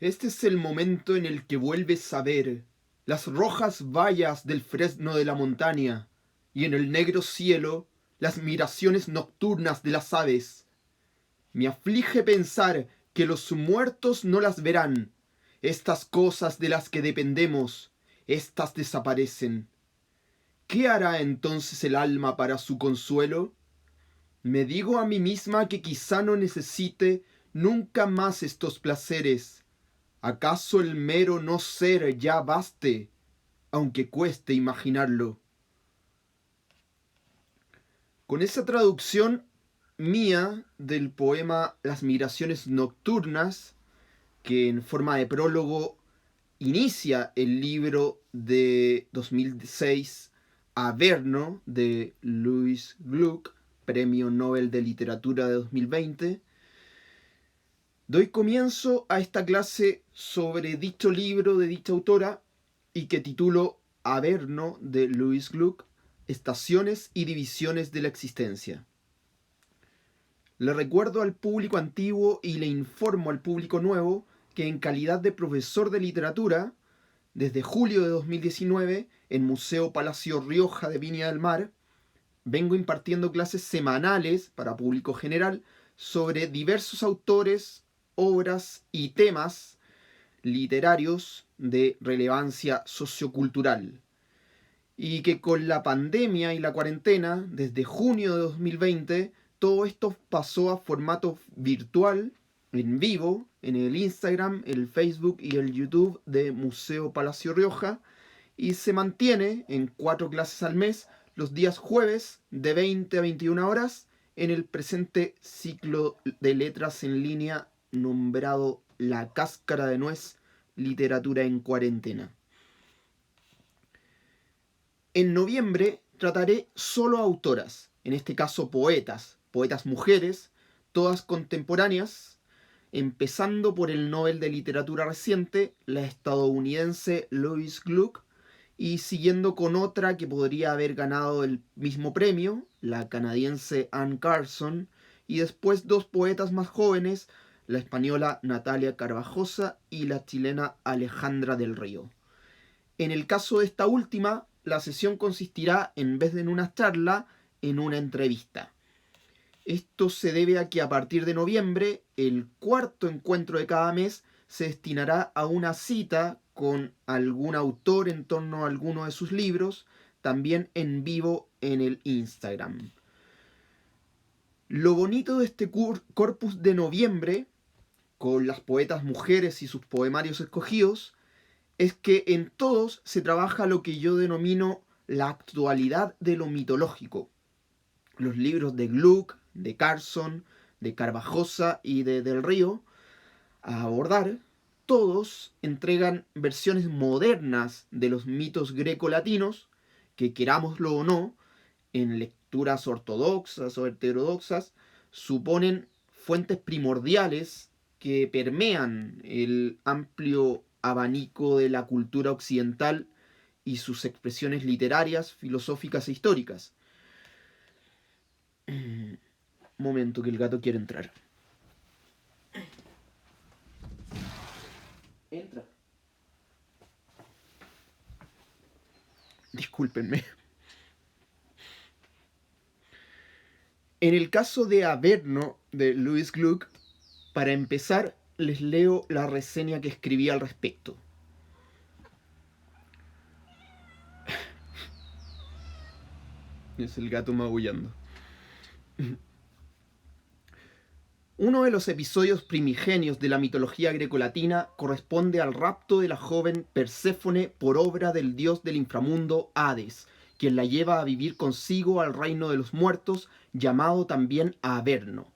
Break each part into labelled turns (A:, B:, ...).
A: Este es el momento en el que vuelves a ver las rojas vallas del fresno de la montaña y en el negro cielo las migraciones nocturnas de las aves. Me aflige pensar que los muertos no las verán. Estas cosas de las que dependemos, estas desaparecen. ¿Qué hará entonces el alma para su consuelo? Me digo a mí misma que quizá no necesite nunca más estos placeres. ¿Acaso el mero no ser ya baste, aunque cueste imaginarlo? Con esa traducción mía del poema Las migraciones nocturnas, que en forma de prólogo inicia el libro de 2006 Averno de Louis Gluck, Premio Nobel de Literatura de 2020, doy comienzo a esta clase sobre dicho libro de dicha autora y que titulo Averno de Louis Gluck, Estaciones y divisiones de la existencia. Le recuerdo al público antiguo y le informo al público nuevo que en calidad de profesor de literatura, desde julio de 2019, en Museo Palacio Rioja de Viña del Mar, vengo impartiendo clases semanales para público general sobre diversos autores, obras y temas literarios de relevancia sociocultural. Y que con la pandemia y la cuarentena, desde junio de 2020, todo esto pasó a formato virtual, en vivo, en el Instagram, el Facebook y el YouTube de Museo Palacio Rioja, y se mantiene en 4 clases al mes los días jueves de 20 a 21 horas en el presente ciclo de letras en línea nombrado La Cáscara de Nuez, Literatura en Cuarentena. En noviembre trataré solo autoras, en este caso poetas mujeres, todas contemporáneas, empezando por el Nobel de Literatura reciente, la estadounidense Louise Gluck, y siguiendo con otra que podría haber ganado el mismo premio, la canadiense Anne Carson, y después 2 poetas más jóvenes, la española Natalia Carvajosa y la chilena Alejandra del Río. En el caso de esta última, la sesión consistirá, en vez de en una charla, en una entrevista. Esto se debe a que a partir de noviembre, el 4.º encuentro de cada mes se destinará a una cita con algún autor en torno a alguno de sus libros, también en vivo en el Instagram. Lo bonito de este corpus de noviembre, con las poetas mujeres y sus poemarios escogidos, es que en todos se trabaja lo que yo denomino la actualidad de lo mitológico. Los libros de Gluck, de Carson, de Carvajosa y de Del Río a abordar, todos entregan versiones modernas de los mitos grecolatinos que, querámoslo o no, en lecturas ortodoxas o heterodoxas, suponen fuentes primordiales que permean el amplio abanico de la cultura occidental y sus expresiones literarias, filosóficas e históricas. Momento que el gato quiere entrar. Entra. Discúlpenme. En el caso de Averno de Louis Gluck, para empezar, les leo la reseña que escribí al respecto. Es el gato maullando. Uno de los episodios primigenios de la mitología grecolatina corresponde al rapto de la joven Perséfone por obra del dios del inframundo Hades, quien la lleva a vivir consigo al reino de los muertos, llamado también Averno.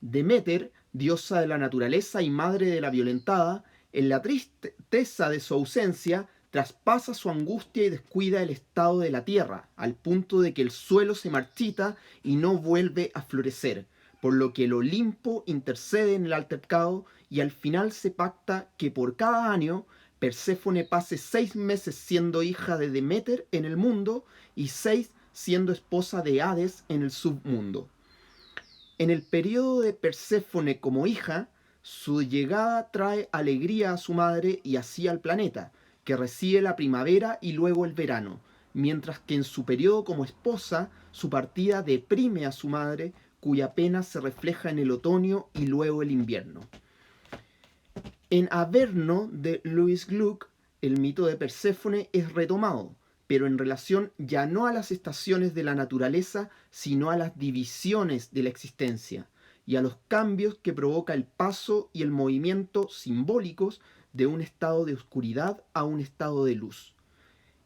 A: Deméter, diosa de la naturaleza y madre de la violentada, en la tristeza de su ausencia, traspasa su angustia y descuida el estado de la tierra, al punto de que el suelo se marchita y no vuelve a florecer, por lo que el Olimpo intercede en el altercado y al final se pacta que por cada año Perséfone pase 6 meses siendo hija de Deméter en el mundo y 6 siendo esposa de Hades en el submundo. En el periodo de Perséfone como hija, Su llegada trae alegría a su madre y así al planeta, que recibe la primavera y luego el verano, mientras que en su periodo como esposa, su partida deprime a su madre, cuya pena se refleja en el otoño y luego el invierno. En Averno de Lewis Gluck, el mito de Perséfone es retomado, pero en relación ya no a las estaciones de la naturaleza, sino a las divisiones de la existencia y a los cambios que provoca el paso y el movimiento simbólicos de un estado de oscuridad a un estado de luz.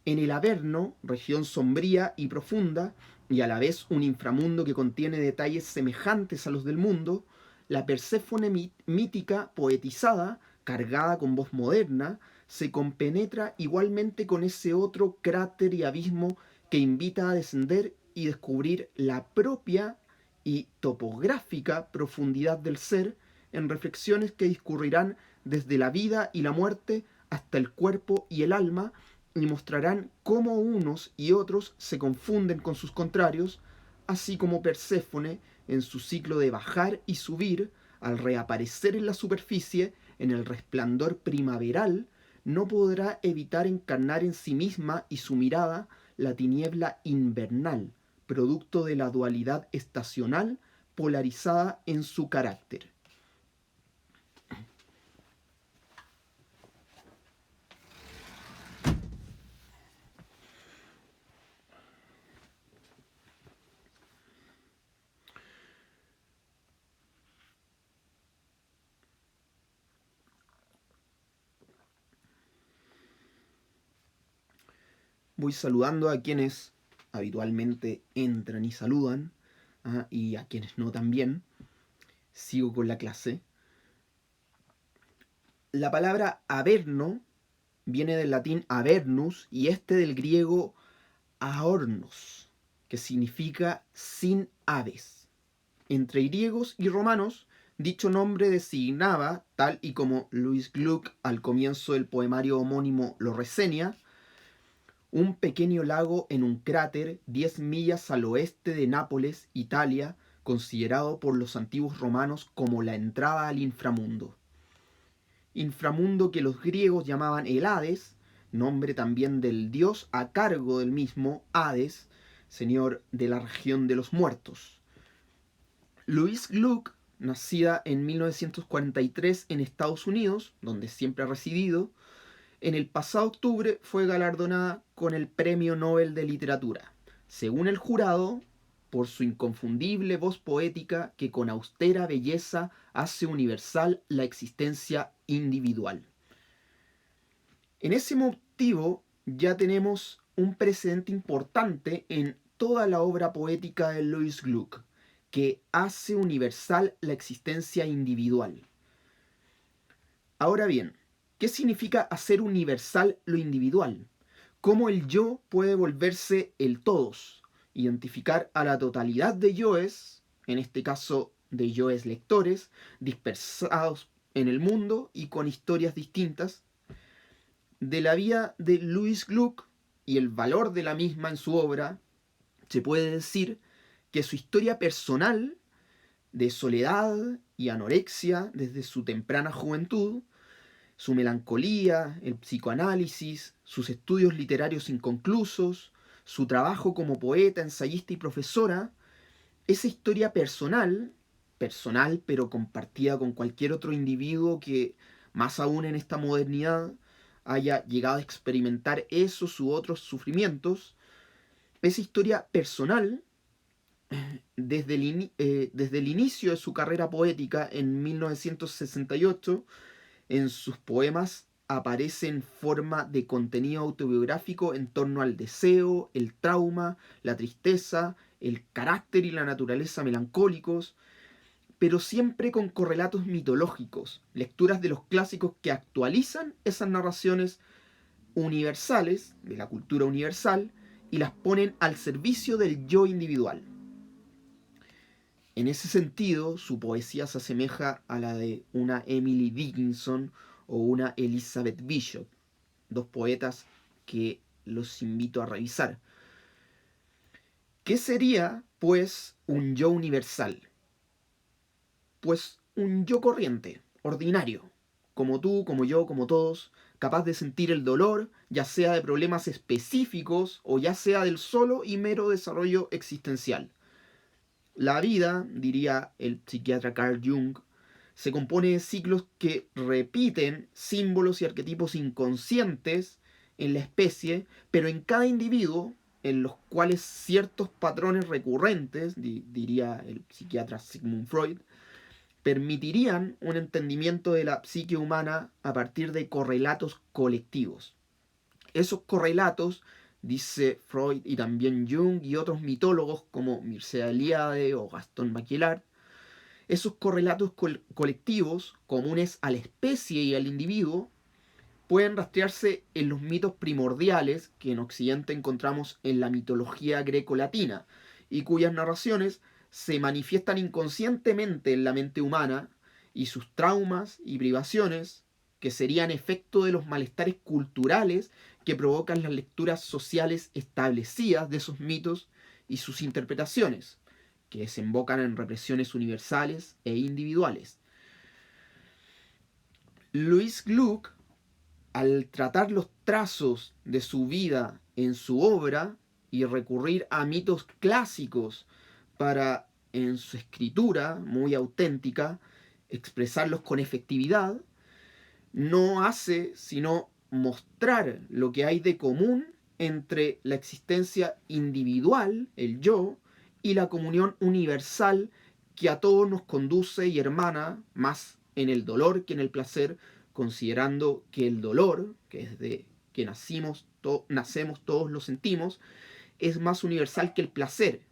A: En el Averno, región sombría y profunda, y a la vez un inframundo que contiene detalles semejantes a los del mundo, la Perséfone mítica, poetizada, cargada con voz moderna, se compenetra igualmente con ese otro cráter y abismo que invita a descender y descubrir la propia y topográfica profundidad del ser en reflexiones que discurrirán desde la vida y la muerte hasta el cuerpo y el alma, y mostrarán cómo unos y otros se confunden con sus contrarios, así como Perséfone, en su ciclo de bajar y subir, al reaparecer en la superficie, en el resplandor primaveral, no podrá evitar encarnar en sí misma y su mirada la tiniebla invernal, producto de la dualidad estacional polarizada en su carácter. Voy saludando a quienes habitualmente entran y saludan, y a quienes no también. Sigo con la clase. La palabra averno viene del latín avernus y del griego aornos, que significa sin aves. Entre griegos y romanos, dicho nombre designaba, tal y como Lewis Gluck al comienzo del poemario homónimo lo reseña, un pequeño lago en un cráter 10 millas al oeste de Nápoles, Italia, considerado por los antiguos romanos como la entrada al inframundo. Inframundo que los griegos llamaban el Hades, nombre también del dios a cargo del mismo, Hades, señor de la región de los muertos. Louise Gluck, nacida en 1943 en Estados Unidos, donde siempre ha residido, en el pasado octubre fue galardonada con el Premio Nobel de Literatura, según el jurado, por su inconfundible voz poética que con austera belleza hace universal la existencia individual. En ese motivo ya tenemos un precedente importante en toda la obra poética de Louise Gluck, que hace universal la existencia individual. Ahora bien, ¿qué significa hacer universal lo individual? ¿Cómo el yo puede volverse el todos? Identificar a la totalidad de yoes, en este caso de yoes lectores, dispersados en el mundo y con historias distintas. De la vida de Louise Gluck y el valor de la misma en su obra, se puede decir que su historia personal de soledad y anorexia desde su temprana juventud, su melancolía, el psicoanálisis, sus estudios literarios inconclusos, su trabajo como poeta, ensayista y profesora, esa historia personal pero compartida con cualquier otro individuo que, más aún en esta modernidad, haya llegado a experimentar esos u otros sufrimientos, esa historia personal, desde el inicio de su carrera poética en 1968, en sus poemas aparece en forma de contenido autobiográfico en torno al deseo, el trauma, la tristeza, el carácter y la naturaleza melancólicos, pero siempre con correlatos mitológicos, lecturas de los clásicos que actualizan esas narraciones universales, de la cultura universal, y las ponen al servicio del yo individual. En ese sentido, su poesía se asemeja a la de una Emily Dickinson o una Elizabeth Bishop, dos poetas que los invito a revisar. ¿Qué sería, pues, un yo universal? Pues un yo corriente, ordinario, como tú, como yo, como todos, capaz de sentir el dolor, ya sea de problemas específicos o ya sea del solo y mero desarrollo existencial. La vida, diría el psiquiatra Carl Jung, se compone de ciclos que repiten símbolos y arquetipos inconscientes en la especie, pero en cada individuo, en los cuales ciertos patrones recurrentes, diría el psiquiatra Sigmund Freud, permitirían un entendimiento de la psique humana a partir de correlatos colectivos. Esos correlatos, dice Freud y también Jung y otros mitólogos como Mircea Eliade o Gastón Bachelard, esos correlatos colectivos comunes a la especie y al individuo pueden rastrearse en los mitos primordiales que en Occidente encontramos en la mitología greco-latina y cuyas narraciones se manifiestan inconscientemente en la mente humana y sus traumas y privaciones que serían efecto de los malestares culturales que provocan las lecturas sociales establecidas de esos mitos y sus interpretaciones, que desembocan en represiones universales e individuales. Louis Gluck, al tratar los trazos de su vida en su obra y recurrir a mitos clásicos para, en su escritura muy auténtica, expresarlos con efectividad, no hace sino mostrar lo que hay de común entre la existencia individual, el yo, y la comunión universal que a todos nos conduce y hermana más en el dolor que en el placer, considerando que el dolor, que es de que nacemos todos lo sentimos, es más universal que el placer,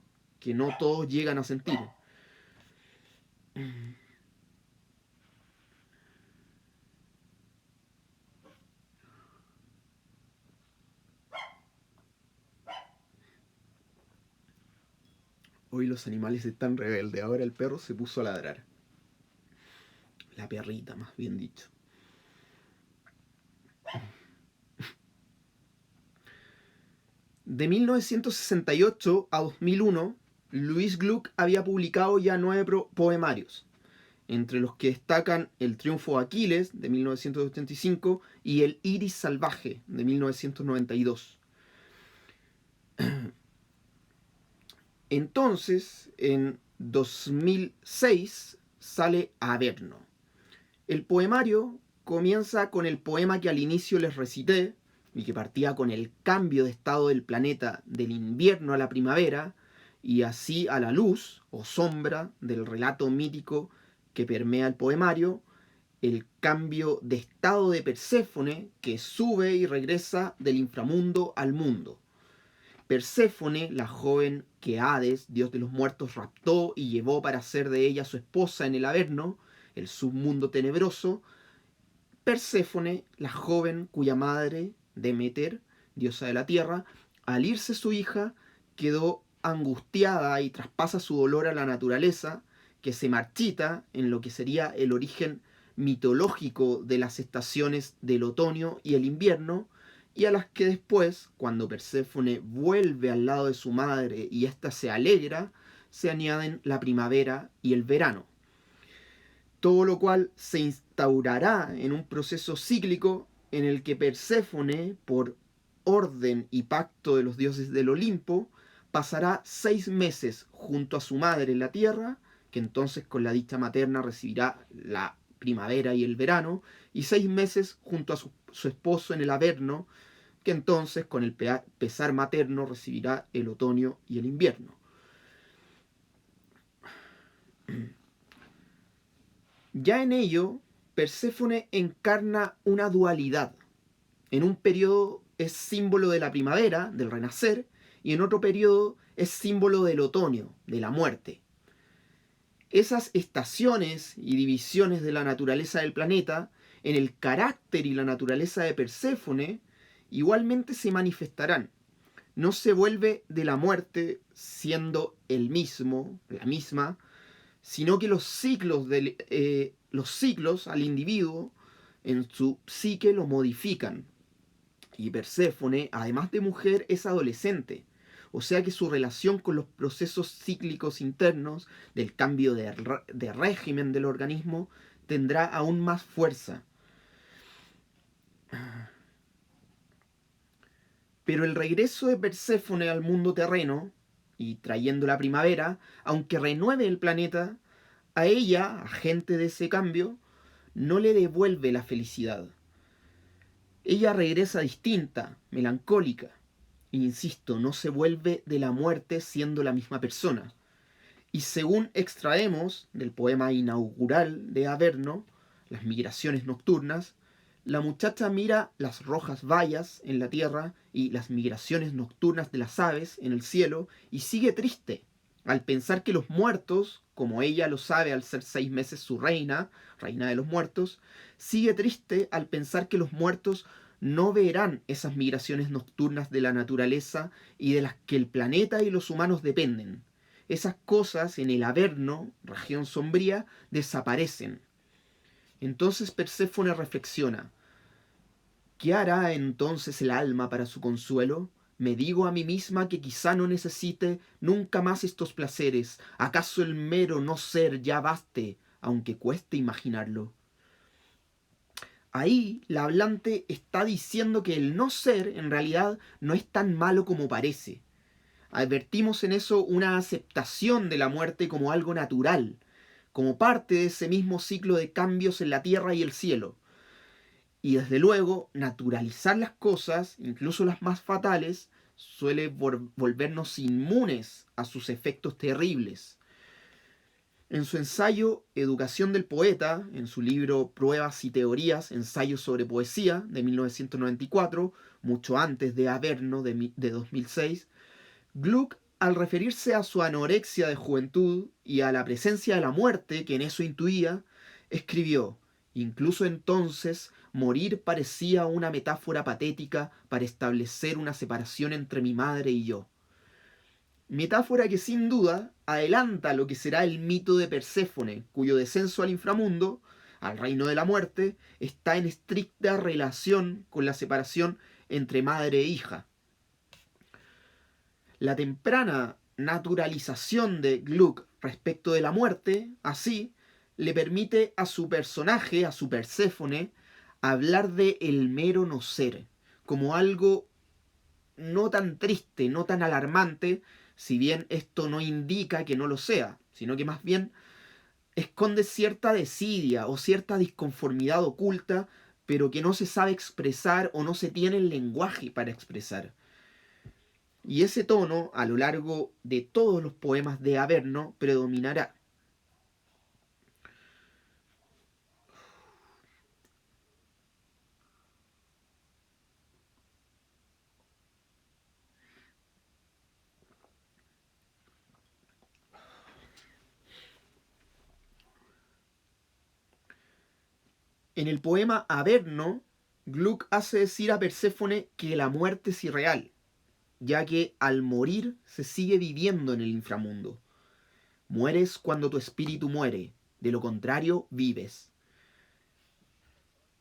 A: que no todos llegan a sentir. Hoy los animales están rebeldes, ahora el perro se puso a ladrar. La perrita, más bien dicho. De 1968 a 2001, Louis Gluck había publicado ya 9 poemarios, entre los que destacan El triunfo de Aquiles, de 1985, y El iris salvaje, de 1992. Entonces, en 2006, sale Averno. El poemario comienza con el poema que al inicio les recité, y que partía con el cambio de estado del planeta del invierno a la primavera, y así a la luz o sombra del relato mítico que permea el poemario, el cambio de estado de Perséfone que sube y regresa del inframundo al mundo. Perséfone, la joven que Hades, dios de los muertos, raptó y llevó para ser de ella su esposa en el Averno, el submundo tenebroso. Perséfone, la joven cuya madre, Deméter, diosa de la tierra, al irse su hija, quedó angustiada y traspasa su dolor a la naturaleza, que se marchita en lo que sería el origen mitológico de las estaciones del otoño y el invierno, y a las que después, cuando Perséfone vuelve al lado de su madre y ésta se alegra, se añaden la primavera y el verano. Todo lo cual se instaurará en un proceso cíclico en el que Perséfone, por orden y pacto de los dioses del Olimpo, pasará 6 meses junto a su madre en la tierra, que entonces con la dicha materna recibirá la primavera y el verano, y 6 meses junto a su esposo en el Averno, que entonces con el pesar materno recibirá el otoño y el invierno. Ya en ello, Perséfone encarna una dualidad. En un periodo es símbolo de la primavera, del renacer, y en otro periodo es símbolo del otoño, de la muerte. Esas estaciones y divisiones de la naturaleza del planeta, en el carácter y la naturaleza de Perséfone, igualmente se manifestarán. No se vuelve de la muerte siendo el mismo, la misma, sino que los ciclos al individuo en su psique lo modifican. Y Perséfone, además de mujer, es adolescente. O sea que su relación con los procesos cíclicos internos del cambio de régimen del organismo tendrá aún más fuerza. Pero el regreso de Perséfone al mundo terreno, y trayendo la primavera, aunque renueve el planeta, a ella, agente de ese cambio, no le devuelve la felicidad. Ella regresa distinta, melancólica. E insisto, no se vuelve de la muerte siendo la misma persona. Y según extraemos del poema inaugural de Averno, Las migraciones nocturnas, la muchacha mira las rojas vallas en la tierra y las migraciones nocturnas de las aves en el cielo y sigue triste al pensar que los muertos, como ella lo sabe al ser 6 meses su reina, reina de los muertos, sigue triste al pensar que los muertos no verán esas migraciones nocturnas de la naturaleza y de las que el planeta y los humanos dependen. Esas cosas en el Averno, región sombría, desaparecen. Entonces Perséfone reflexiona: ¿qué hará entonces el alma para su consuelo? Me digo a mí misma que quizá no necesite nunca más estos placeres. ¿Acaso el mero no ser ya baste, aunque cueste imaginarlo? Ahí la hablante está diciendo que el no ser en realidad no es tan malo como parece. Advertimos en eso una aceptación de la muerte como algo natural, como parte de ese mismo ciclo de cambios en la tierra y el cielo. Y desde luego, naturalizar las cosas, incluso las más fatales, suele volvernos inmunes a sus efectos terribles. En su ensayo Educación del Poeta, en su libro Pruebas y Teorías, Ensayos sobre Poesía, de 1994, mucho antes de Averno, de 2006, Gluck, al referirse a su anorexia de juventud y a la presencia de la muerte que en eso intuía, escribió: incluso entonces, morir parecía una metáfora patética para establecer una separación entre mi madre y yo. Metáfora que sin duda adelanta lo que será el mito de Perséfone, cuyo descenso al inframundo, al reino de la muerte, está en estricta relación con la separación entre madre e hija. La temprana naturalización de Gluck respecto de la muerte, así, le permite a su personaje, a su Perséfone, hablar de el mero no ser, como algo no tan triste, no tan alarmante, si bien esto no indica que no lo sea, sino que más bien esconde cierta desidia o cierta disconformidad oculta, pero que no se sabe expresar o no se tiene el lenguaje para expresar. Y ese tono, a lo largo de todos los poemas de Averno, predominará. En el poema Averno, Gluck hace decir a Perséfone que la muerte es irreal, ya que al morir se sigue viviendo en el inframundo. Mueres cuando tu espíritu muere, de lo contrario vives.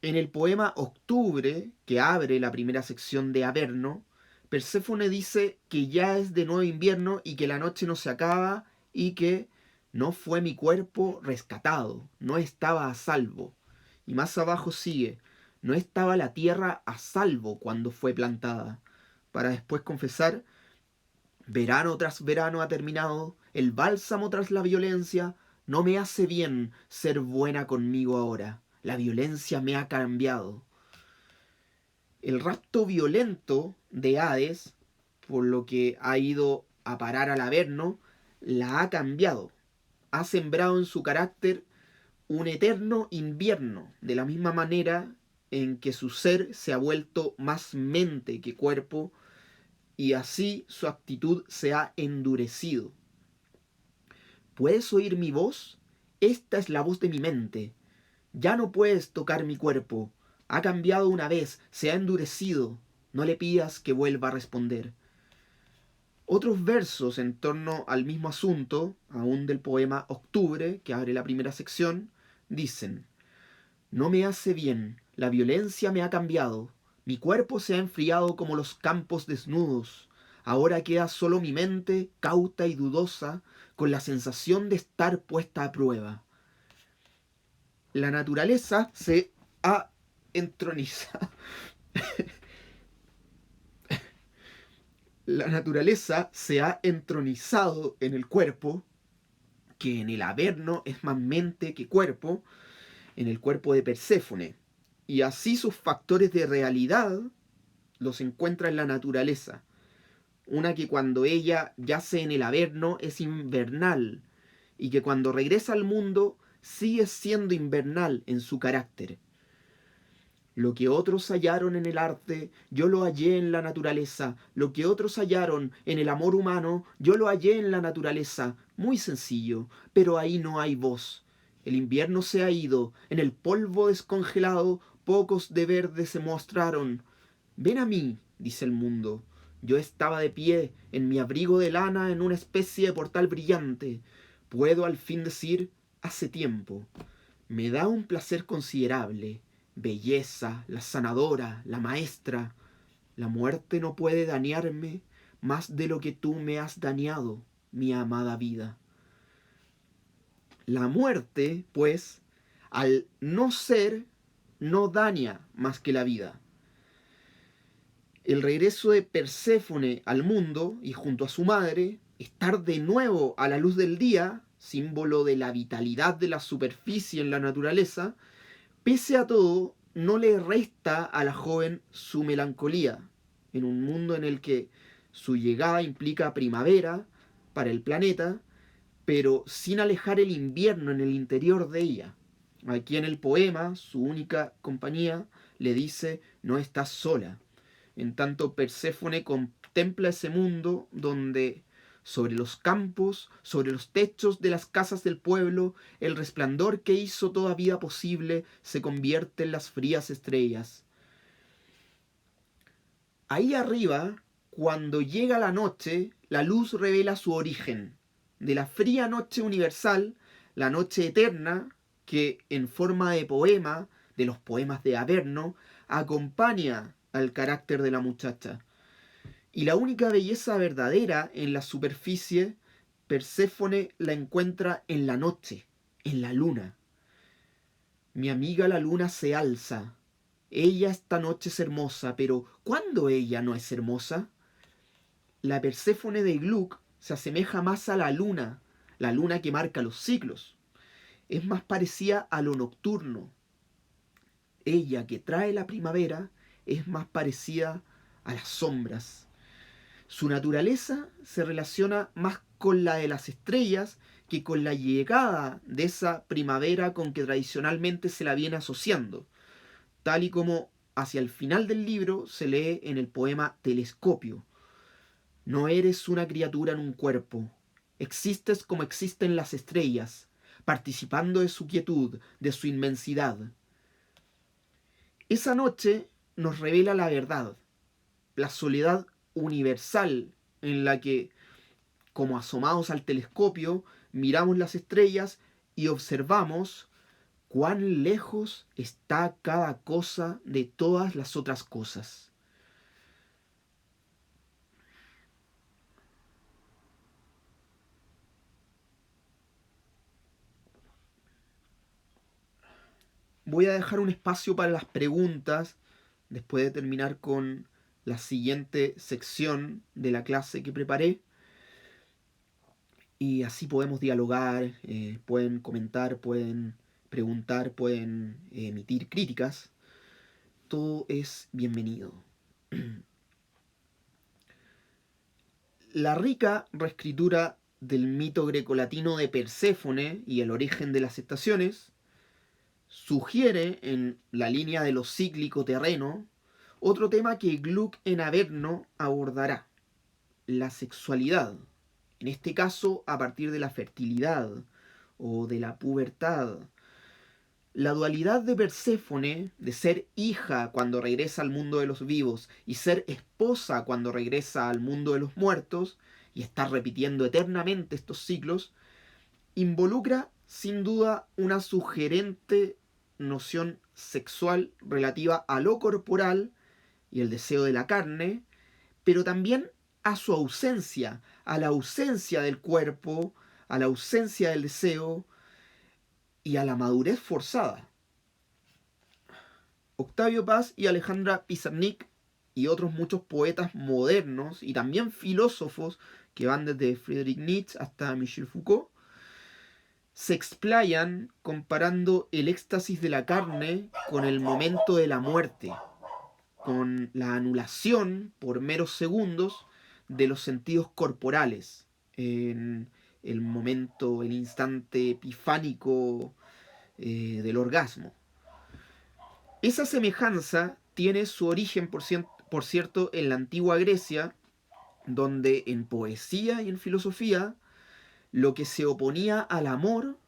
A: En el poema Octubre, que abre la primera sección de Averno, Perséfone dice que ya es de nuevo invierno y que la noche no se acaba y que no fue mi cuerpo rescatado, no estaba a salvo. Y más abajo sigue: no estaba la tierra a salvo cuando fue plantada, para después confesar: verano tras verano ha terminado, el bálsamo tras la violencia, no me hace bien ser buena conmigo ahora, la violencia me ha cambiado. El rapto violento de Hades, por lo que ha ido a parar al Averno, la ha cambiado. Ha sembrado en su carácter un eterno invierno, de la misma manera en que su ser se ha vuelto más mente que cuerpo, y así su actitud se ha endurecido. ¿Puedes oír mi voz? Esta es la voz de mi mente. Ya no puedes tocar mi cuerpo. Ha cambiado una vez, se ha endurecido. No le pidas que vuelva a responder. Otros versos en torno al mismo asunto, aún del poema Octubre, que abre la primera sección, dicen: no me hace bien, la violencia me ha cambiado, mi cuerpo se ha enfriado como los campos desnudos, ahora queda solo mi mente, cauta y dudosa, con la sensación de estar puesta a prueba. la naturaleza se ha entronizado. La naturaleza se ha entronizado en el cuerpo, que en el Averno es más mente que cuerpo, en el cuerpo de Perséfone. Y así sus factores de realidad los encuentra en la naturaleza. Una que cuando ella yace en el Averno es invernal, y que cuando regresa al mundo sigue siendo invernal en su carácter. Lo que otros hallaron en el arte, yo lo hallé en la naturaleza. Lo que otros hallaron en el amor humano, yo lo hallé en la naturaleza. Muy sencillo, pero ahí no hay voz. El invierno se ha ido, en el polvo descongelado, pocos de verde se mostraron. Ven a mí, dice el mundo. Yo estaba de pie, en mi abrigo de lana, en una especie de portal brillante. Puedo al fin decir, hace tiempo. Me da un placer considerable. Belleza, la sanadora, la maestra. La muerte no puede dañarme más de lo que tú me has dañado, mi amada vida. La muerte, pues, al no ser, no daña más que la vida. El regreso de Perséfone al mundo y junto a su madre, estar de nuevo a la luz del día, símbolo de la vitalidad de la superficie en la naturaleza, pese a todo, no le resta a la joven su melancolía, en un mundo en el que su llegada implica primavera para el planeta, pero sin alejar el invierno en el interior de ella. Aquí en el poema, su única compañía le dice, no estás sola. En tanto, Perséfone contempla ese mundo donde sobre los campos, sobre los techos de las casas del pueblo, el resplandor que hizo toda vida posible se convierte en las frías estrellas. Ahí arriba, cuando llega la noche, la luz revela su origen. De la fría noche universal, la noche eterna, que en forma de poema, de los poemas de Averno, acompaña al carácter de la muchacha. Y la única belleza verdadera en la superficie, Perséfone la encuentra en la noche, en la luna. Mi amiga la luna se alza. Ella esta noche es hermosa, pero ¿cuándo ella no es hermosa? La Perséfone de Gluck se asemeja más a la luna que marca los ciclos. Es más parecida a lo nocturno. Ella que trae la primavera es más parecida a las sombras. Su naturaleza se relaciona más con la de las estrellas que con la llegada de esa primavera con que tradicionalmente se la viene asociando, tal y como hacia el final del libro se lee en el poema Telescopio. No eres una criatura en un cuerpo, existes como existen las estrellas, participando de su quietud, de su inmensidad. Esa noche nos revela la verdad, la soledad universal en la que, como asomados al telescopio, miramos las estrellas y observamos cuán lejos está cada cosa de todas las otras cosas. Voy a dejar un espacio para las preguntas después de terminar con la siguiente sección de la clase que preparé. Y así podemos dialogar, pueden comentar, pueden preguntar, pueden emitir críticas. Todo es bienvenido. La rica reescritura del mito grecolatino de Perséfone y el origen de las estaciones sugiere en la línea de lo cíclico terreno otro tema que Gluck en Averno abordará, la sexualidad, en este caso a partir de la fertilidad o de la pubertad. La dualidad de Perséfone, de ser hija cuando regresa al mundo de los vivos y ser esposa cuando regresa al mundo de los muertos, y estar repitiendo eternamente estos ciclos, involucra sin duda una sugerente noción sexual relativa a lo corporal y el deseo de la carne, pero también a su ausencia, a la ausencia del cuerpo, a la ausencia del deseo, y a la madurez forzada. Octavio Paz y Alejandra Pizarnik y otros muchos poetas modernos y también filósofos que van desde Friedrich Nietzsche hasta Michel Foucault se explayan comparando el éxtasis de la carne con el momento de la muerte, con la anulación por meros segundos de los sentidos corporales en el momento, el instante epifánico del orgasmo. Esa semejanza tiene su origen, por cierto, en la antigua Grecia, donde en poesía y en filosofía lo que se oponía al amor,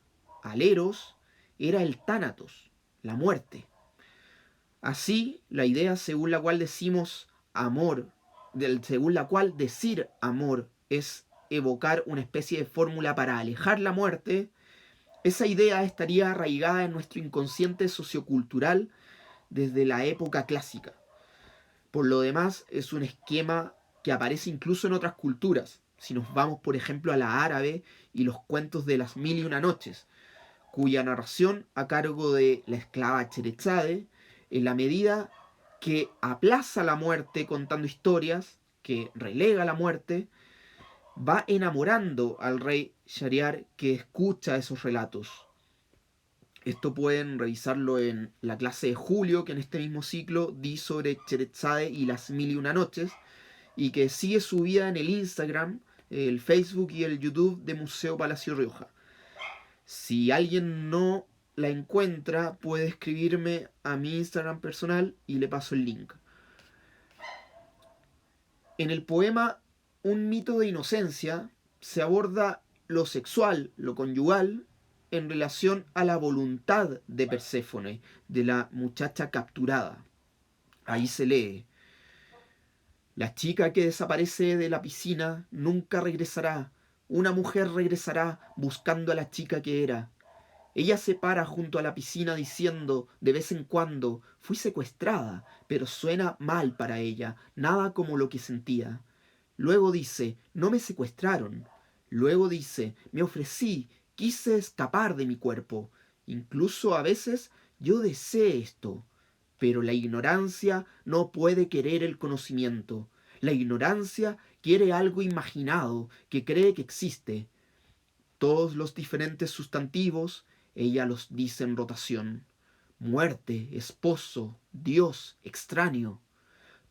A: al eros, era el tánatos, la muerte. Así, la idea según la cual decimos amor, según la cual decir amor es evocar una especie de fórmula para alejar la muerte, esa idea estaría arraigada en nuestro inconsciente sociocultural desde la época clásica. Por lo demás, es un esquema que aparece incluso en otras culturas. Si nos vamos, por ejemplo, a la árabe y los cuentos de las mil y una noches, cuya narración a cargo de la esclava Cherezade, en la medida que aplaza la muerte contando historias, que relega la muerte, va enamorando al rey Shahriar que escucha esos relatos. Esto pueden revisarlo en la clase de julio que en este mismo ciclo di sobre Cherezade y las mil y una noches, y que sigue subida en el Instagram, el Facebook y el YouTube de Museo Palacio Rioja. Si alguien no la encuentra, puede escribirme a mi Instagram personal y le paso el link. En el poema Un mito de inocencia se aborda lo sexual, lo conyugal, en relación a la voluntad de Perséfone, de la muchacha capturada. Ahí se lee: la chica que desaparece de la piscina nunca regresará. Una mujer regresará buscando a la chica que era. Ella se para junto a la piscina diciendo de vez en cuando: fui secuestrada, pero suena mal para ella, nada como lo que sentía. Luego dice: no me secuestraron. Luego dice: me ofrecí, quise escapar de mi cuerpo. Incluso a veces yo deseé esto. Pero la ignorancia no puede querer el conocimiento. La ignorancia quiere algo imaginado que cree que existe. Todos los diferentes sustantivos ella los dice en rotación: muerte, esposo, Dios, extraño.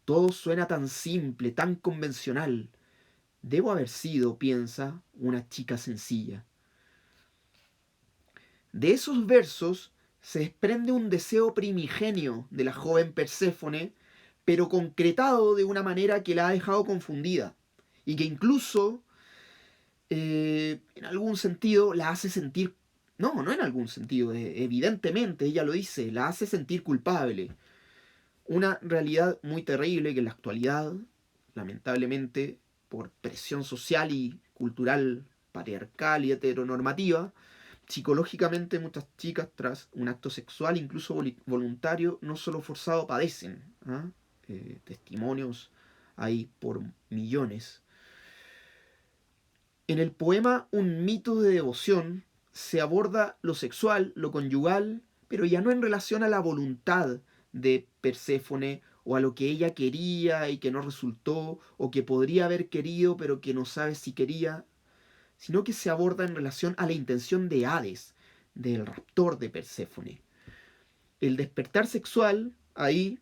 A: Todo suena tan simple, tan convencional. Debo haber sido, piensa, una chica sencilla. De esos versos se desprende un deseo primigenio de la joven Perséfone, pero concretado de una manera que la ha dejado confundida y que incluso en algún sentido la hace sentir, no en algún sentido, evidentemente ella lo dice, la hace sentir culpable. Una realidad muy terrible que en la actualidad, lamentablemente, por presión social y cultural, patriarcal y heteronormativa, psicológicamente muchas chicas tras un acto sexual, incluso voluntario, no solo forzado, padecen. ¿Ah? Testimonios hay por millones. En el poema Un mito de devoción se aborda lo sexual, lo conyugal, pero ya no en relación a la voluntad de Perséfone o a lo que ella quería y que no resultó, o que podría haber querido pero que no sabe si quería, sino que se aborda en relación a la intención de Hades, del raptor de Perséfone. El despertar sexual ahí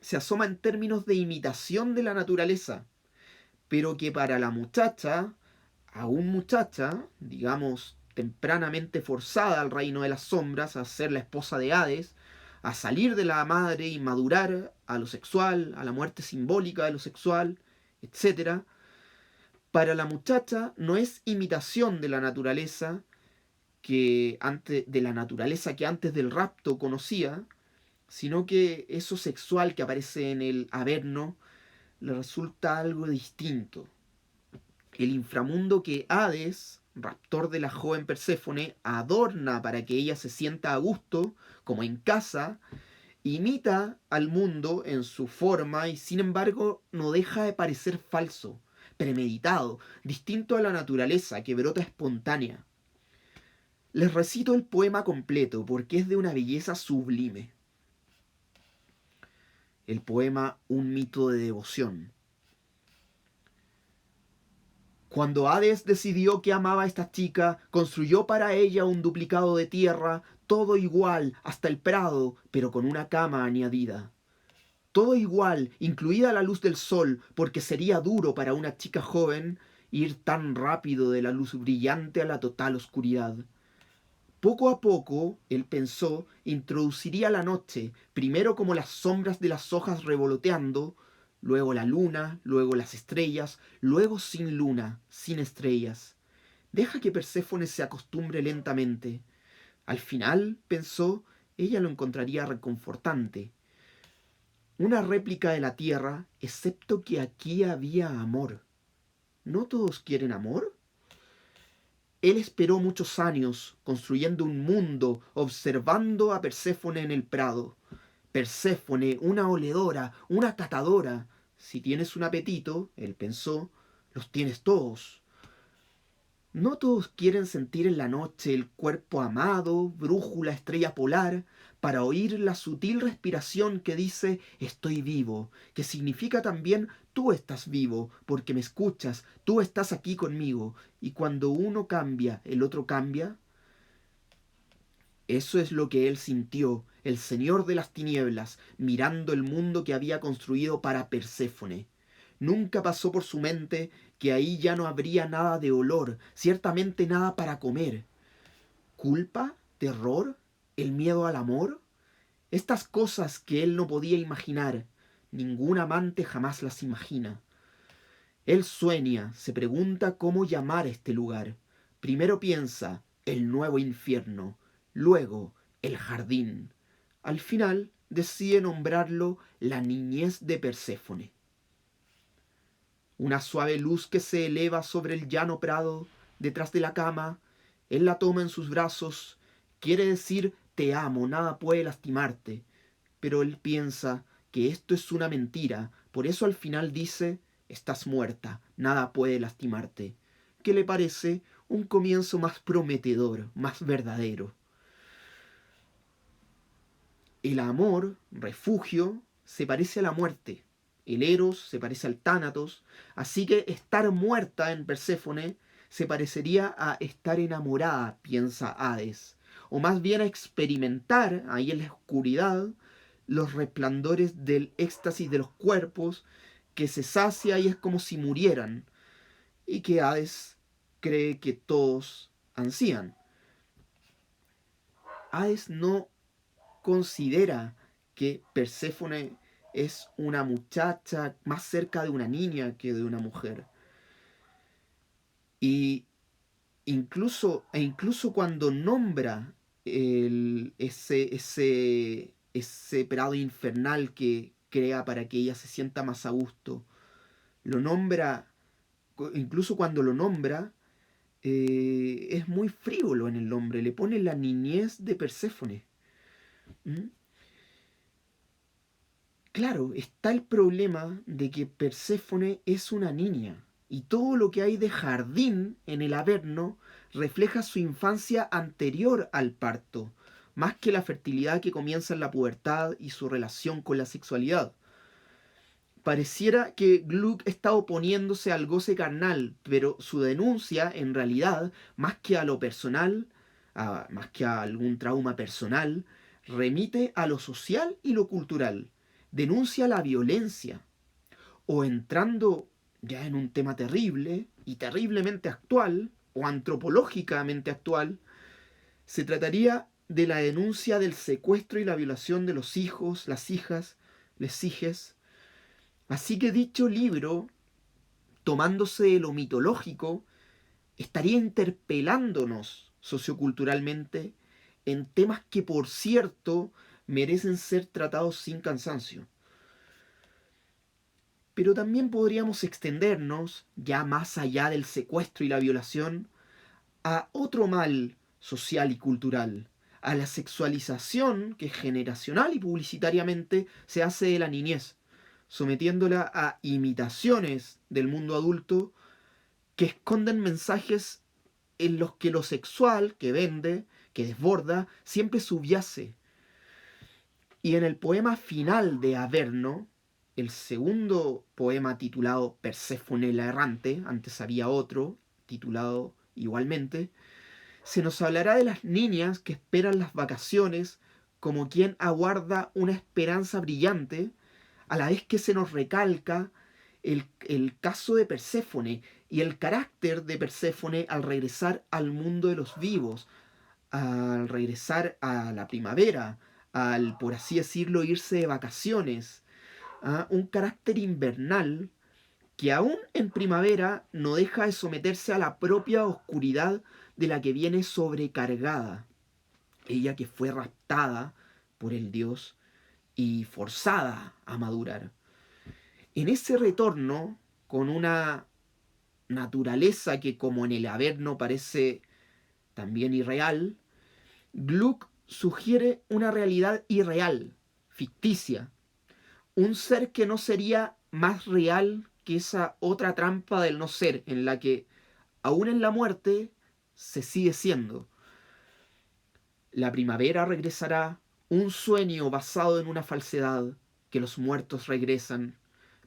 A: se asoma en términos de imitación de la naturaleza, pero que para la muchacha, aún muchacha, digamos tempranamente forzada al reino de las sombras, a ser la esposa de Hades, a salir de la madre y madurar a lo sexual, a la muerte simbólica de lo sexual, etc., para la muchacha no es imitación de la naturaleza que antes del rapto conocía, sino que eso sexual que aparece en el Averno le resulta algo distinto. El inframundo que Hades, raptor de la joven Perséfone, adorna para que ella se sienta a gusto, como en casa, imita al mundo en su forma y sin embargo no deja de parecer falso, premeditado, distinto a la naturaleza que brota espontánea. Les recito el poema completo porque es de una belleza sublime. El poema Un mito de devoción. Cuando Hades decidió que amaba a esta chica, construyó para ella un duplicado de tierra, todo igual, hasta el prado, pero con una cama añadida. Todo igual, incluida la luz del sol, porque sería duro para una chica joven ir tan rápido de la luz brillante a la total oscuridad. Poco a poco, él pensó, introduciría la noche, primero como las sombras de las hojas revoloteando, luego la luna, luego las estrellas, luego sin luna, sin estrellas. Deja que Perséfone se acostumbre lentamente. Al final, pensó, ella lo encontraría reconfortante. Una réplica de la Tierra, excepto que aquí había amor. ¿No todos quieren amor? Él esperó muchos años, construyendo un mundo, observando a Perséfone en el prado. Perséfone, una oledora, una catadora. Si tienes un apetito, él pensó, los tienes todos. No todos quieren sentir en la noche el cuerpo amado, brújula, estrella polar, para oír la sutil respiración que dice estoy vivo, que significa también tú estás vivo, porque me escuchas, tú estás aquí conmigo, y cuando uno cambia, el otro cambia. Eso es lo que él sintió, el señor de las tinieblas, mirando el mundo que había construido para Perséfone. Nunca pasó por su mente que ahí ya no habría nada de olor, ciertamente nada para comer. ¿Culpa? ¿Terror? ¿El miedo al amor? Estas cosas que él no podía imaginar, ningún amante jamás las imagina. Él sueña, se pregunta cómo llamar este lugar. Primero piensa, el nuevo infierno, luego, el jardín. Al final, decide nombrarlo la niñez de Perséfone. Una suave luz que se eleva sobre el llano prado, detrás de la cama, él la toma en sus brazos, quiere decir te amo, nada puede lastimarte, pero él piensa que esto es una mentira, por eso al final dice estás muerta, nada puede lastimarte, que le parece un comienzo más prometedor, más verdadero. El amor, refugio, se parece a la muerte. El Eros se parece al Tánatos. Así que estar muerta en Perséfone se parecería a estar enamorada, piensa Hades. O más bien a experimentar, ahí en la oscuridad, los resplandores del éxtasis de los cuerpos, que se sacia y es como si murieran. Y que Hades cree que todos ansían. Hades no considera que Perséfone es una muchacha más cerca de una niña que de una mujer. Y incluso cuando nombra ese prado infernal que crea para que ella se sienta más a gusto, lo nombra, incluso cuando lo nombra, es muy frívolo en el nombre, le pone la niñez de Perséfone. ¿Mm? Claro, está el problema de que Perséfone es una niña y todo lo que hay de jardín en el Averno refleja su infancia anterior al parto, más que la fertilidad que comienza en la pubertad y su relación con la sexualidad. Pareciera que Gluck está oponiéndose al goce carnal, pero su denuncia, en realidad, más que a lo personal, más que a algún trauma personal, remite a lo social y lo cultural. Denuncia la violencia, o entrando ya en un tema terrible y terriblemente actual, o antropológicamente actual, se trataría de la denuncia del secuestro y la violación de los hijos, las hijas, les hijes. Así que dicho libro, tomándose de lo mitológico, estaría interpelándonos socioculturalmente en temas que, por cierto, merecen ser tratados sin cansancio. Pero también podríamos extendernos, ya más allá del secuestro y la violación, a otro mal social y cultural, a la sexualización que generacional y publicitariamente se hace de la niñez, sometiéndola a imitaciones del mundo adulto que esconden mensajes en los que lo sexual, que vende, que desborda, siempre subyace. Y en el poema final de Averno, el segundo poema titulado Perséfone la errante, antes había otro titulado igualmente, se nos hablará de las niñas que esperan las vacaciones como quien aguarda una esperanza brillante, a la vez que se nos recalca el caso de Perséfone y el carácter de Perséfone al regresar al mundo de los vivos, al regresar a la primavera, al, por así decirlo, irse de vacaciones, a un carácter invernal que aún en primavera no deja de someterse a la propia oscuridad de la que viene sobrecargada. Ella que fue raptada por el dios y forzada a madurar. En ese retorno, con una naturaleza que como en el Averno parece también irreal, Gluck sugiere una realidad irreal, ficticia, un ser que no sería más real que esa otra trampa del no ser, en la que, aún en la muerte, se sigue siendo. La primavera regresará, un sueño basado en una falsedad, que los muertos regresan.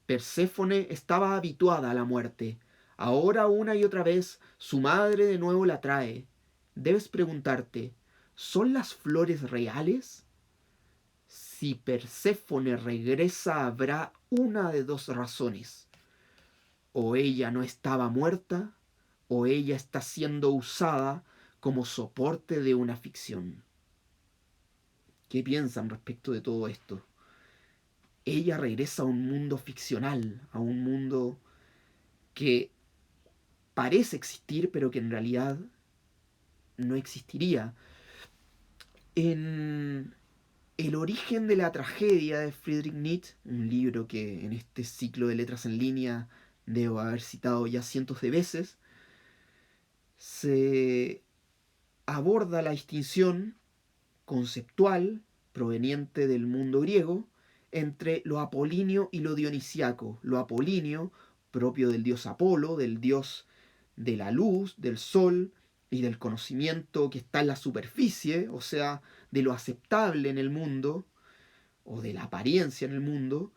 A: Perséfone estaba habituada a la muerte. Ahora una y otra vez su madre de nuevo la trae. Debes preguntarte, ¿son las flores reales? Si Perséfone regresa habrá una de dos razones. O ella no estaba muerta, o ella está siendo usada como soporte de una ficción. ¿Qué piensan respecto de todo esto? Ella regresa a un mundo ficcional, a un mundo que parece existir, pero que en realidad no existiría. En El origen de la tragedia de Friedrich Nietzsche, un libro que en este ciclo de letras en línea debo haber citado ya cientos de veces, se aborda la distinción conceptual proveniente del mundo griego entre lo apolíneo y lo dionisiaco. Lo apolíneo, propio del dios Apolo, del dios de la luz, del sol y del conocimiento que está en la superficie, o sea, de lo aceptable en el mundo, o de la apariencia en el mundo,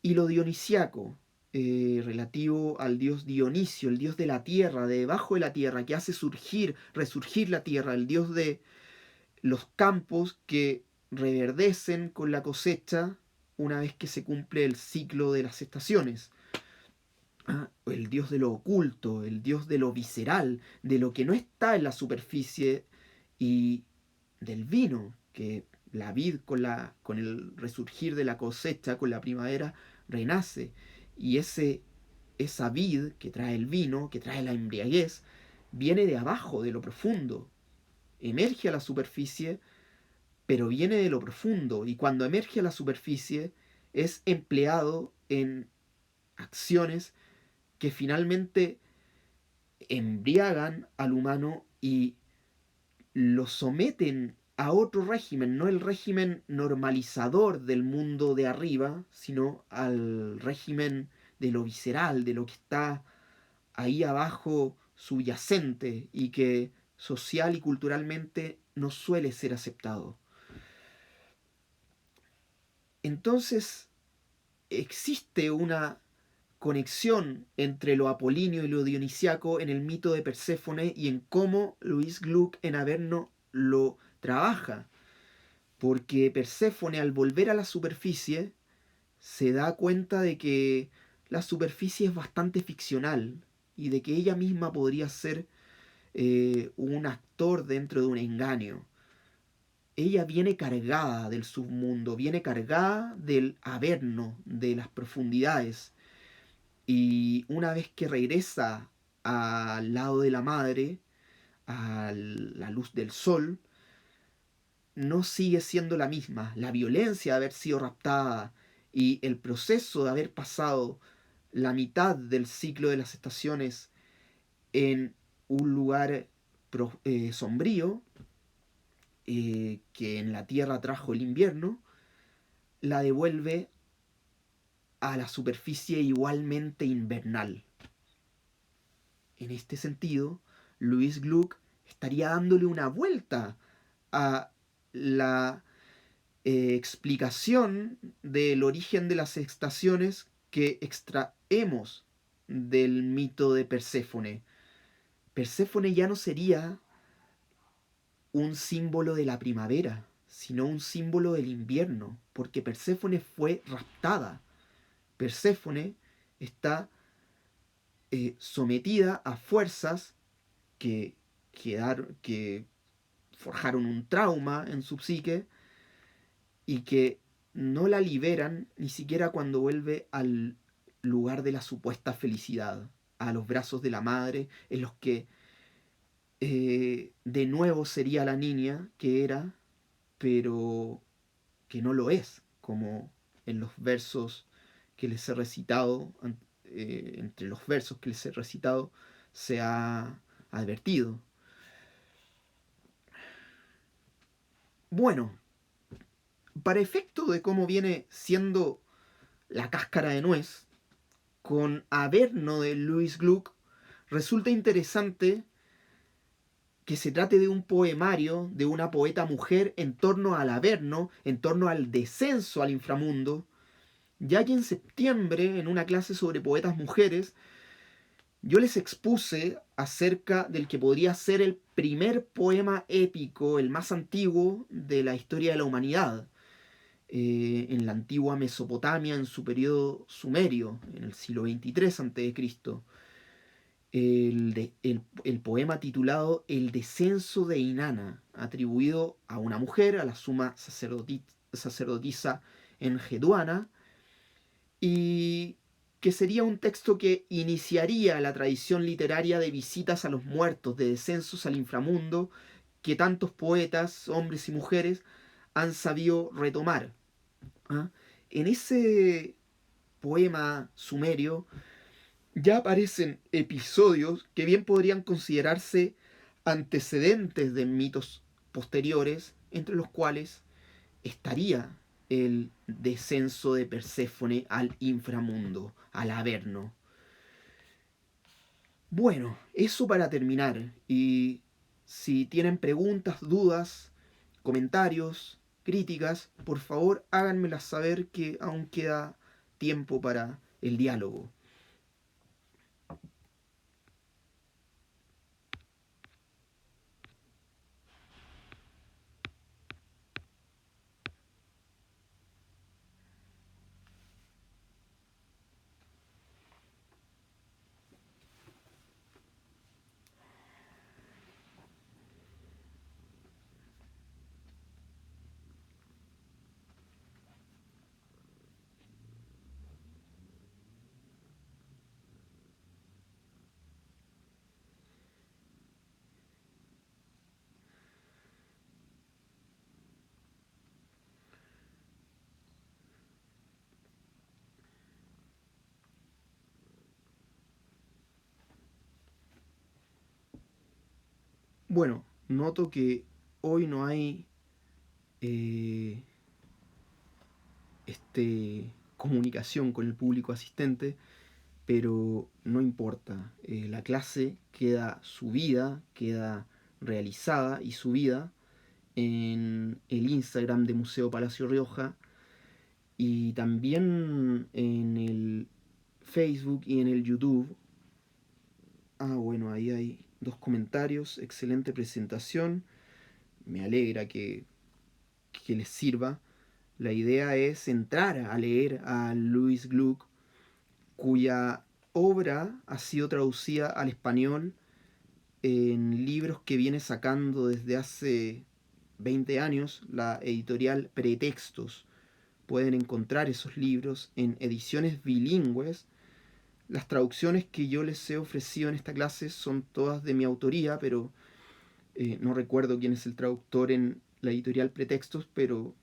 A: y lo dionisiaco, relativo al dios Dionisio, el dios de la tierra, de debajo de la tierra, que hace surgir, resurgir la tierra, el dios de los campos que reverdecen con la cosecha una vez que se cumple el ciclo de las estaciones. El dios de lo oculto, el dios de lo visceral, de lo que no está en la superficie, y del vino, que la vid con el resurgir de la cosecha, con la primavera, renace. Y esa vid que trae el vino, que trae la embriaguez, viene de abajo, de lo profundo. Emerge a la superficie, pero viene de lo profundo. Y cuando emerge a la superficie, es empleado en acciones que finalmente embriagan al humano y lo someten a otro régimen, no el régimen normalizador del mundo de arriba, sino al régimen de lo visceral, de lo que está ahí abajo subyacente y que social y culturalmente no suele ser aceptado. Entonces existe una conexión entre lo apolíneo y lo dionisiaco en el mito de Perséfone y en cómo Louis Gluck en Averno lo trabaja. Porque Perséfone, al volver a la superficie, se da cuenta de que la superficie es bastante ficcional y de que ella misma podría ser un actor dentro de un engaño. Ella viene cargada del submundo, viene cargada del Averno, de las profundidades. Y una vez que regresa al lado de la madre, a la luz del sol, no sigue siendo la misma. La violencia de haber sido raptada y el proceso de haber pasado la mitad del ciclo de las estaciones en un lugar sombrío, que en la tierra trajo el invierno, la devuelve a la superficie igualmente invernal. En este sentido, Louis Gluck estaría dándole una vuelta a la explicación del origen de las estaciones que extraemos del mito de Perséfone. Perséfone ya no sería un símbolo de la primavera, sino un símbolo del invierno, porque Perséfone fue raptada. Perséfone está sometida a fuerzas que forjaron un trauma en su psique y que no la liberan ni siquiera cuando vuelve al lugar de la supuesta felicidad, a los brazos de la madre, en los que de nuevo sería la niña que era, pero que no lo es, como en los versos que les he recitado, entre los versos que les he recitado, se ha advertido. Bueno, para efecto de cómo viene siendo la cáscara de nuez, con Averno de Louis Gluck, resulta interesante que se trate de un poemario de una poeta mujer en torno al Averno, en torno al descenso al inframundo, ya que en septiembre, en una clase sobre poetas mujeres, yo les expuse acerca del que podría ser el primer poema épico, el más antiguo de la historia de la humanidad, en la antigua Mesopotamia, en su periodo sumerio, en el siglo XXIII a.C., el poema titulado El descenso de Inanna, atribuido a una mujer, a la suma sacerdotisa Enheduanna, y que sería un texto que iniciaría la tradición literaria de visitas a los muertos, de descensos al inframundo, que tantos poetas, hombres y mujeres, han sabido retomar. ¿Ah? En ese poema sumerio ya aparecen episodios que bien podrían considerarse antecedentes de mitos posteriores, entre los cuales estaría el descenso de Perséfone al inframundo, al Averno. Bueno, eso para terminar. Y si tienen preguntas, dudas, comentarios, críticas, por favor háganmelas saber que aún queda tiempo para el diálogo. Bueno, noto que hoy no hay eh, comunicación con el público asistente, pero no importa. La clase queda subida, queda realizada y subida en el Instagram de Museo Palacio Rioja y también en el Facebook y en el YouTube. Ah, bueno, ahí hay dos comentarios. Excelente presentación. Me alegra que les sirva. La idea es entrar a leer a Louis Gluck, cuya obra ha sido traducida al español en libros que viene sacando desde hace 20 años la editorial Pretextos. Pueden encontrar esos libros en ediciones bilingües. Las traducciones que yo les he ofrecido en esta clase son todas de mi autoría, pero no recuerdo quién es el traductor en la editorial Pretextos, pero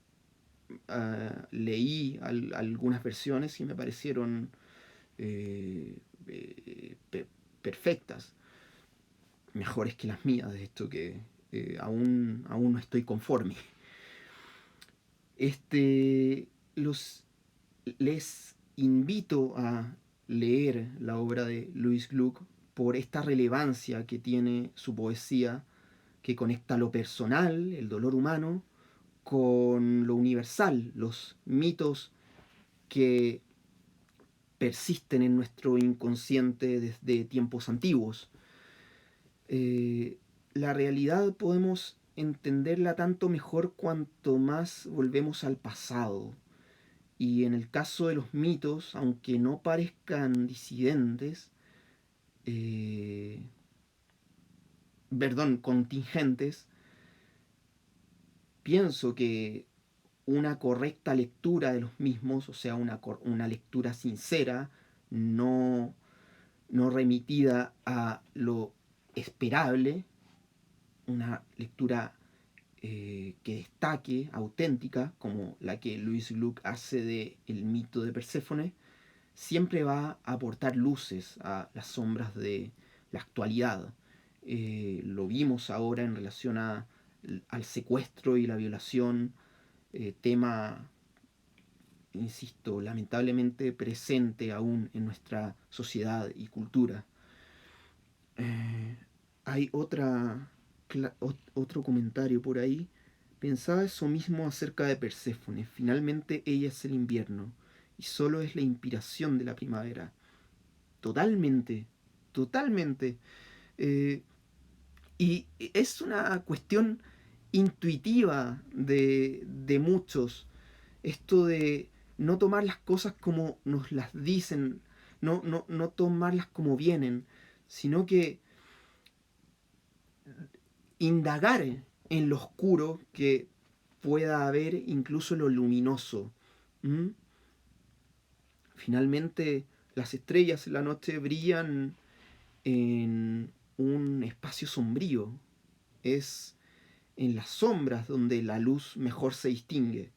A: leí algunas versiones y me parecieron eh, perfectas, mejores que las mías, de esto que aún no estoy conforme. Este, los, Les invito a leer la obra de Louis Gluck, por esta relevancia que tiene su poesía, que conecta lo personal, el dolor humano, con lo universal, los mitos que persisten en nuestro inconsciente desde tiempos antiguos. La realidad podemos entenderla tanto mejor cuanto más volvemos al pasado. Y en el caso de los mitos, aunque no parezcan disidentes, eh, perdón, contingentes, pienso que una correcta lectura de los mismos, o sea, una lectura sincera, no, no remitida a lo esperable, una lectura que destaque, auténtica, como la que Louis Gluck hace de El mito de Perséfone, siempre va a aportar luces a las sombras de la actualidad. Lo vimos ahora en relación al secuestro y la violación, tema, insisto, lamentablemente presente aún en nuestra sociedad y cultura. Eh, Hay otro comentario por ahí. Pensaba eso mismo acerca de Perséfone. Finalmente ella es el invierno y solo es la inspiración de la primavera. Totalmente, totalmente. Eh, y es una cuestión intuitiva de muchos. Esto de no tomar las cosas como nos las dicen, no tomarlas como vienen, sino que indagar en lo oscuro que pueda haber, incluso en lo luminoso. ¿Mm? Finalmente, las estrellas en la noche brillan en un espacio sombrío. Es en las sombras donde la luz mejor se distingue.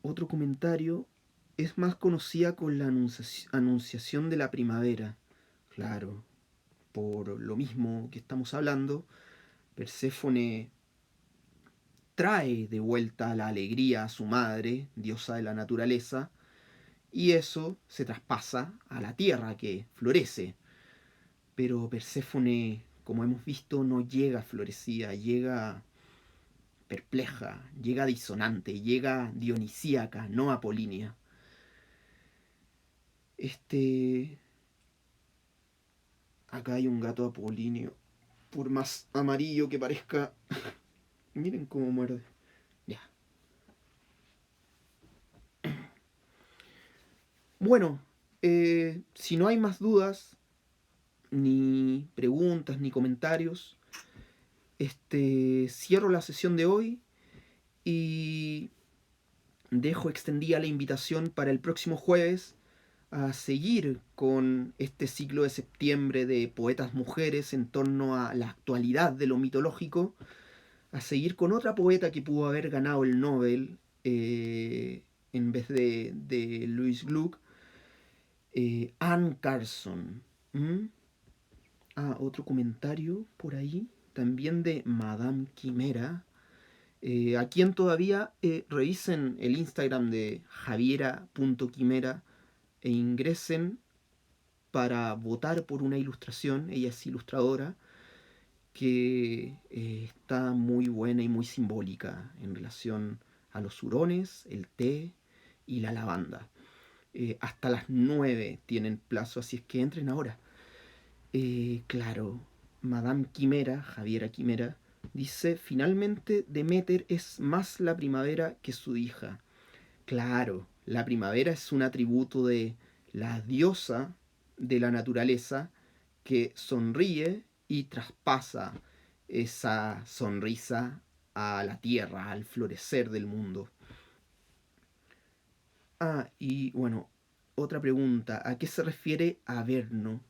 A: Otro comentario: es más conocida con la anunciación de la primavera. Claro, por lo mismo que estamos hablando, Perséfone trae de vuelta la alegría a su madre, diosa de la naturaleza, y eso se traspasa a la tierra que florece. Pero Perséfone, como hemos visto, no llega florecida, llega perpleja, llega disonante, llega dionisíaca, no apolínea. Este... Acá hay un gato apolíneo. Por más amarillo que parezca... Miren cómo muerde. Ya. Bueno, si no hay más dudas, ni preguntas, ni comentarios, cierro la sesión de hoy y dejo extendida la invitación para el próximo jueves a seguir con este ciclo de septiembre de poetas mujeres en torno a la actualidad de lo mitológico, a seguir con otra poeta que pudo haber ganado el Nobel en vez de Louise Gluck, Anne Carson. ¿Mm? Otro comentario por ahí, también de Madame Quimera, a quien todavía revisen el Instagram de javiera.quimera e ingresen para votar por una ilustración. Ella es ilustradora, que está muy buena y muy simbólica en relación a los hurones, el té y la lavanda. Hasta las 9 tienen plazo, así es que entren ahora. Claro, Madame Quimera, Javiera Quimera, dice: finalmente Deméter es más la primavera que su hija. Claro, la primavera es un atributo de la diosa de la naturaleza que sonríe y traspasa esa sonrisa a la tierra, al florecer del mundo. Y bueno, otra pregunta: ¿a qué se refiere Averno?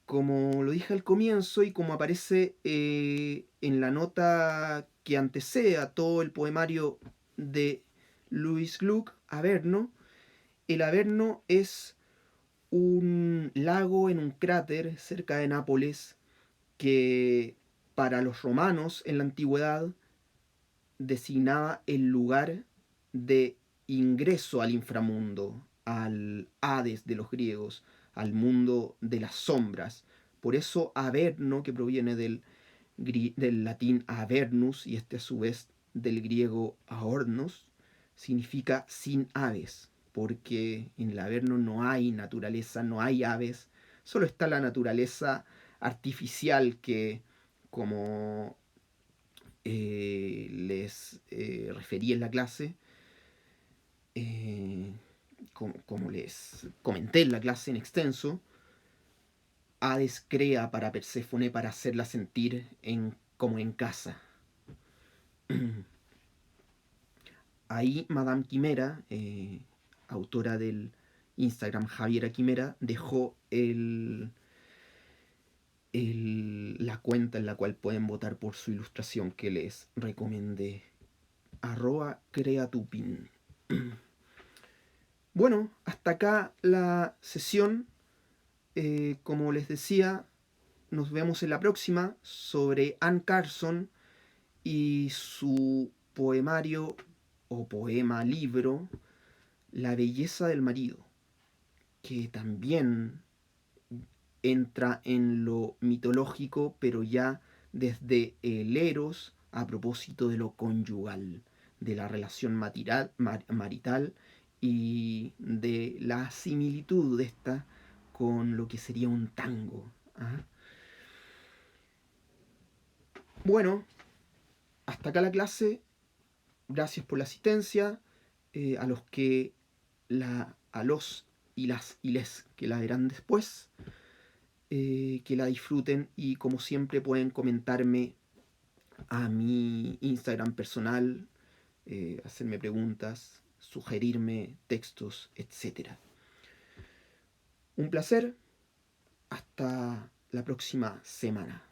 A: Como lo dije al comienzo y como aparece en la nota que antecede a todo el poemario de Louis Gluck, Averno, el Averno es un lago en un cráter cerca de Nápoles que para los romanos en la antigüedad designaba el lugar de ingreso al inframundo, al Hades de los griegos, al mundo de las sombras. Por eso Averno, que proviene del latín Avernus, y a su vez del griego Aornos, significa sin aves, porque en el Averno no hay naturaleza, no hay aves, solo está la naturaleza artificial que, como les referí en la clase, como les comenté en la clase en extenso, Hades crea para Perséfone para hacerla sentir como en casa. Ahí Madame Quimera, autora del Instagram Javiera Quimera, dejó la cuenta en la cual pueden votar por su ilustración que les recomendé. @creatupin. Bueno, hasta acá la sesión. Como les decía, nos vemos en la próxima sobre Anne Carson y su poemario o poema libro La belleza del marido, que también entra en lo mitológico, pero ya desde el Eros a propósito de lo conyugal, de la relación marital y de la similitud de esta con lo que sería un tango. ¿Ah? Bueno, hasta acá la clase. Gracias por la asistencia. A los que a los y las y les que la verán después, que la disfruten y como siempre pueden comentarme a mi Instagram personal, hacerme preguntas, sugerirme textos, etc. Un placer. Hasta la próxima semana.